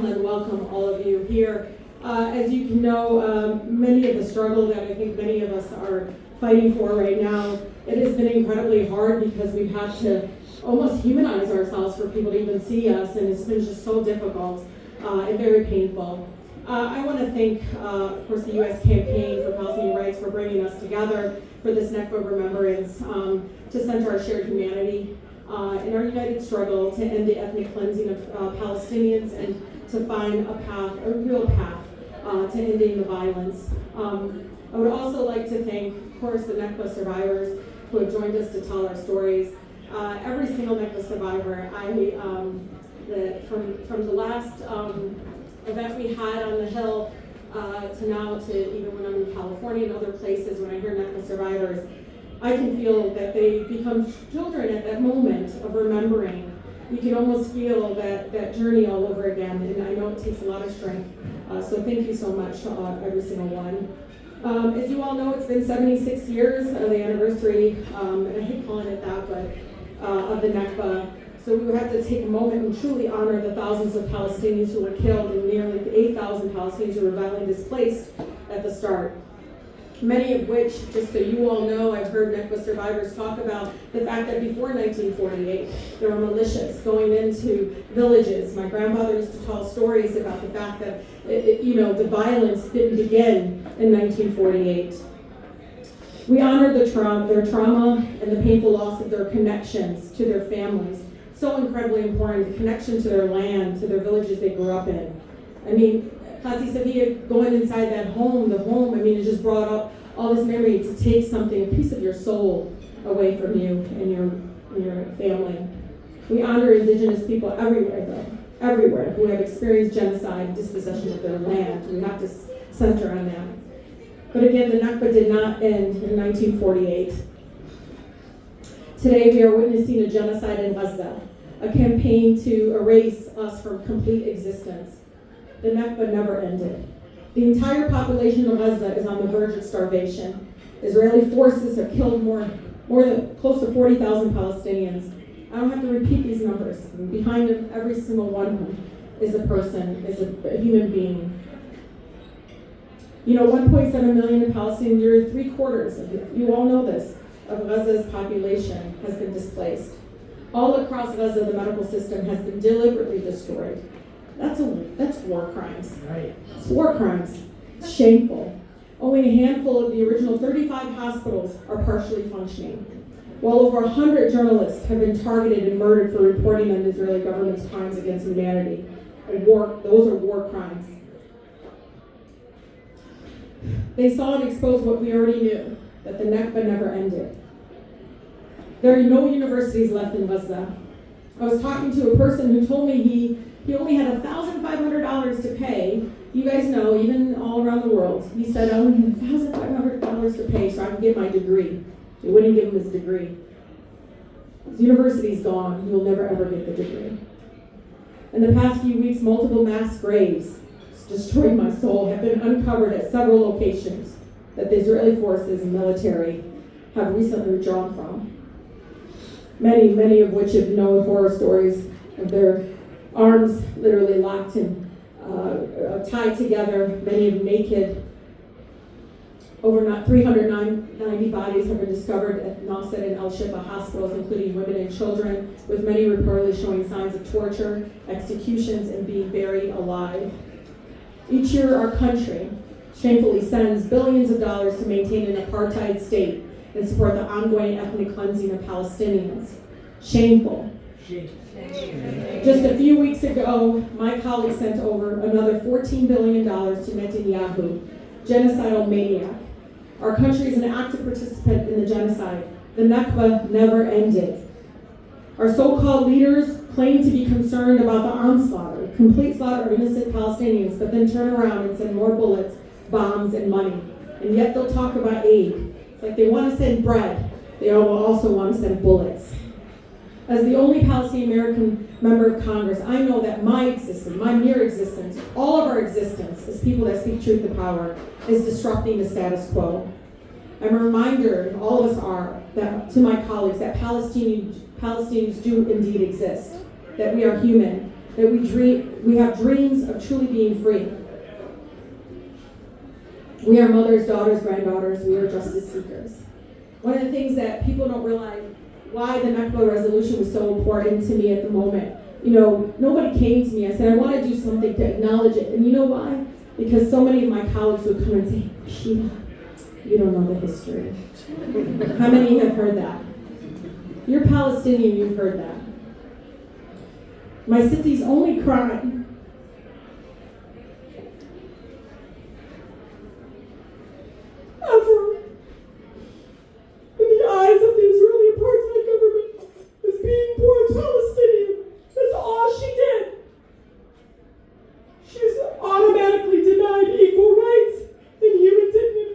and welcome all of you here. As you can know, many of the struggle that I think many of us are fighting for right now, it has been incredibly hard because we've had to almost humanize ourselves for people to even see us, and it's been just so difficult and very painful. I want to thank, of course, the U.S. Campaign for Palestinian Rights for bringing us together for this Nakba remembrance to center our shared humanity in our united struggle to end the ethnic cleansing of Palestinians and to find a path, a real path, to ending the violence. I would also like to thank, of course, the Nakba survivors who have joined us to tell our stories. Every single Nakba survivor, from the last event we had on the Hill to now, to even when I'm in California and other places, when I hear Nakba survivors, I can feel that they become children at that moment of remembering. You can almost feel that journey all over again, and I know it takes a lot of strength. So thank you so much to every single one. As you all know, it's been 76 years of the anniversary, and I hate calling it that, but of the Nakba. So we would have to take a moment and truly honor the thousands of Palestinians who were killed and nearly 8,000 Palestinians who were violently displaced at the start. Many of which, just so you all know, I've heard Nakba survivors talk about the fact that before 1948, there were militias going into villages. My grandfather used to tell stories about the fact that, the violence didn't begin in 1948. We honor their trauma and the painful loss of their connections to their families. So incredibly important, the connection to their land, to their villages they grew up in. I mean, Khati Safiya, going inside that home, it just brought up all this memory to take something, a piece of your soul away from you and your family. We honor indigenous people everywhere who have experienced genocide, dispossession of their land. We have to center on that. But again, the Nakba did not end in 1948. Today we are witnessing a genocide in Gaza, a campaign to erase us from complete existence. The Nakba never ended. The entire population of Gaza is on the verge of starvation. Israeli forces have killed more than close to 40,000 Palestinians. I don't have to repeat these numbers. Behind them, every single one of them is a person, is a human being. 1.7 million Palestinians, nearly 3/4 you all know this, of Gaza's population has been displaced. All across Gaza, the medical system has been deliberately destroyed. That's war crimes. Right. It's war crimes. It's shameful. Only a handful of the original 35 hospitals are partially functioning. Well over 100 journalists have been targeted and murdered for reporting on the Israeli government's crimes against humanity. And those are war crimes. They saw and exposed what we already knew, that the Nakba never ended. There are no universities left in Gaza. I was talking to a person who told me he only had $1,500 to pay. You guys know, even all around the world, he said, I only had $1,500 to pay so I can get my degree. They wouldn't give him his degree. His university's gone. He'll never ever get the degree. In the past few weeks, multiple mass graves, destroyed my soul, have been uncovered at several locations that the Israeli forces and military have recently withdrawn from. Many of which have known horror stories of their arms literally locked and tied together, many of them naked. Over 390 bodies have been discovered at Nasser and El Shifa hospitals, including women and children, with many reportedly showing signs of torture, executions, and being buried alive. Each year, our country shamefully sends billions of dollars to maintain an apartheid state and support the ongoing ethnic cleansing of Palestinians. Shameful. Just a few weeks ago, my colleague sent over another $14 billion to Netanyahu, genocidal maniac. Our country is an active participant in the genocide. The Nakba never ended. Our so-called leaders claim to be concerned about the onslaught, complete slaughter of innocent Palestinians, but then turn around and send more bullets, bombs, and money. And yet they'll talk about aid. It's like they want to send bread. They will also want to send bullets. As the only Palestinian American member of Congress, I know that my existence, my mere existence, all of our existence as people that speak truth to power is disrupting the status quo. I'm a reminder, and all of us are, that to my colleagues, that Palestinians do indeed exist, that we are human, that we dream, We have dreams of truly being free. We are mothers, daughters, granddaughters. We are justice seekers. One of the things that people don't realize why the Nakba resolution was so important to me at the moment. Nobody came to me. I said, I want to do something to acknowledge it. And you know why? Because so many of my colleagues would come and say, Rashida, you don't know the history. How many have heard that? If you're Palestinian, you've heard that. My city's only crime ever in the eyes of the Israeli apartheid government is being born Palestinian. That's all she did. She's automatically denied equal rights and human dignity.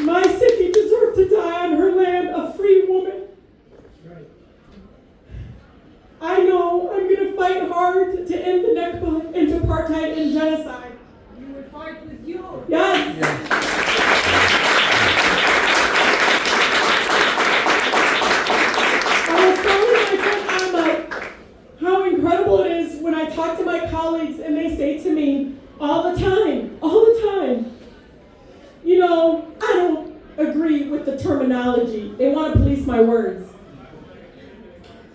My city deserved to die on her land, a free woman. Right. I know I'm going to fight hard to end the Nakba and apartheid and genocide. You will fight with you. Yes. I was telling my friend Ahmad how incredible it is when I talk to my colleagues and they say to me all the time, I don't agree with the terminology. They want to police my words.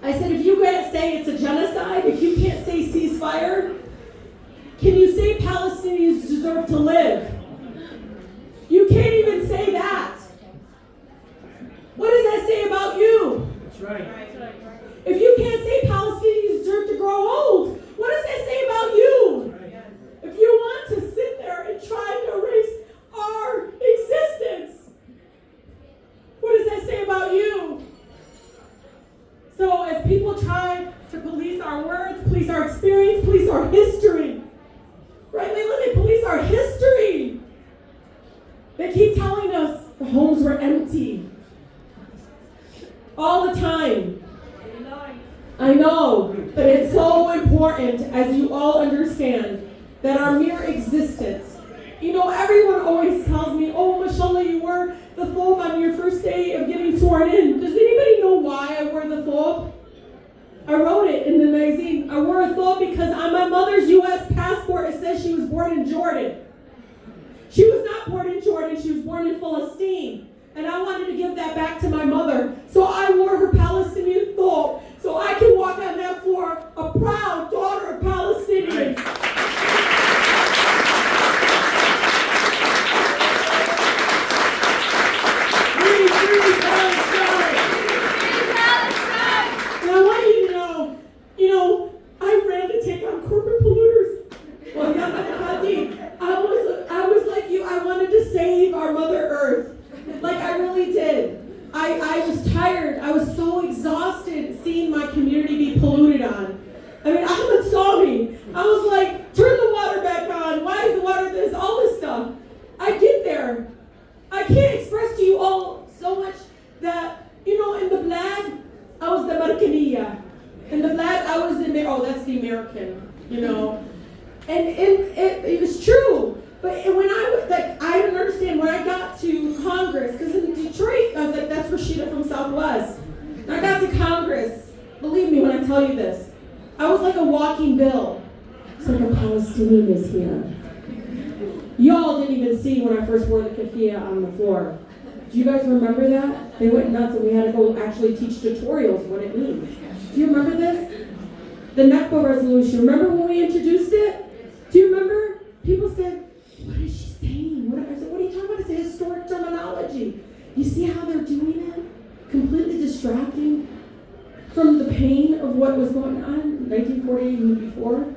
I said, if you can't say it's a genocide, if you can't say ceasefire, can you say Palestinians deserve to live? You can't even say that. What does that say about you? That's right. If you can't say Palestinians deserve to grow old, what does that say about you? If you want to sit there and try to erase our existence, what does that say about you? So as people try to police our words, police our experience, police our history, right, Layla? They police our history. They keep telling us the homes were empty. All the time. I know, but it's so important, as you all understand, that our mere existence. Everyone always tells me, oh, mashallah, you wore the thobe on your first day of getting sworn in. Does anybody know why I wore the thobe? I wrote it in the magazine. I wore a thobe because on my mother's U.S. passport, it says she was born in Jordan. She was not born in Jordan, she was born in Palestine. And I wanted to give that back to my mother. So I wore her Palestinian thobe so I can walk on that floor a proud daughter of Palestinians. Free Palestine! And I want you to know, I ran to take on corporate polluters. Well, I was like you, I wanted to save our Mother Earth. Like I really did. I was tired. I was so exhausted seeing my community be polluted on. Ahmed saw me. I was like, turn the water back on. Why is the water this? All this stuff. I get there. I can't express to you all so much that, in the blad, I was the Markaniya. In the blad, I was that's the American, And it was true. But when I didn't understand when I got to Congress, because in Detroit, I was like, that's Rashida from Southwest. And I got to Congress, believe me when I tell you this, I was like a walking bill. It's like a Palestinian is here. Y'all didn't even see when I first wore the keffiyeh on the floor. Do you guys remember that? They went nuts and we had to go actually teach tutorials what it means. Do you remember this? The Nakba resolution. Remember when we introduced it? Do you remember? People said, what is she saying? I said, what are you talking about? It's a historic terminology. You see how they're doing it? Completely distracting from the pain of what was going on in 1948 and before.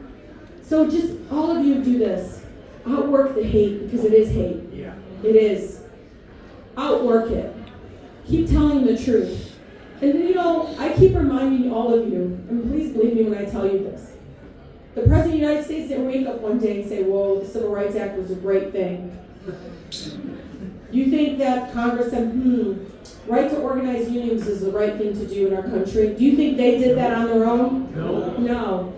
So just all of you do this. Outwork the hate, because it is hate. Yeah. It is. Outwork it. Keep telling the truth. And I keep reminding all of you, and please believe me when I tell you this. The President of the United States didn't wake up one day and say, whoa, the Civil Rights Act was a great thing. You think that Congress said, right to organize unions is the right thing to do in our country? Do you think they did that on their own? No.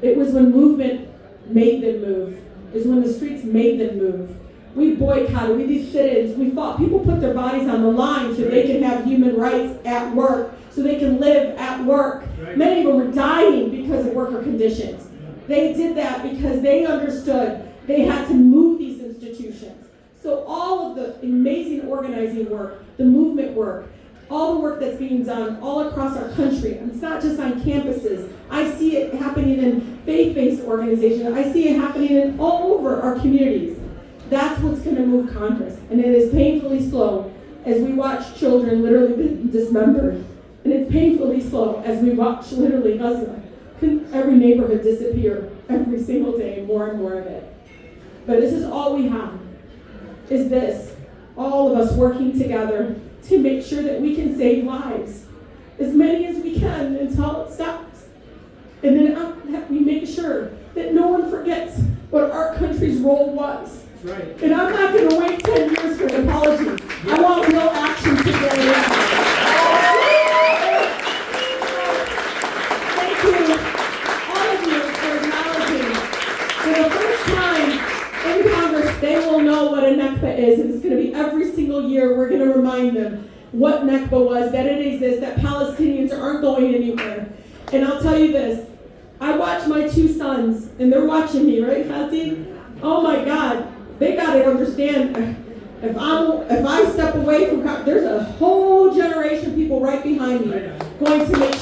It was when movement made them move. It was when the streets made them move. We boycotted, we did sit-ins, we fought. People put their bodies on the line so they can have human rights at work, so they can live at work. Right. Many of them were dying because of worker conditions. They did that because they understood they had to move these institutions. So all of the amazing organizing work, the movement work, all the work that's being done all across our country, and it's not just on campuses. I see it happening in faith-based organizations. I see it happening in all over our communities. That's what's going to move Congress. And it is painfully slow as we watch children literally be dismembered. And it's painfully slow as we watch literally Gaza, every neighborhood disappear every single day, more and more of it. But this is all we have, is this, all of us working together to make sure that we can save lives, as many as we can until it stops. And then we make sure that no one forgets what our country's role was. That's right. And I'm not going to wait 10 years for an apology. I want real action today. Thank you, all of you, for acknowledging. For the first time in Congress, they will know what a Nakba is. And it's going to be every single year, we're going to remind them what Nakba was, that it exists, that Palestinians aren't going anywhere. And I'll tell you this, I watch my two sons, and they're watching me, right, Khati? Oh my God, they got to understand, if I step away from, there's a whole generation of people right behind me going to make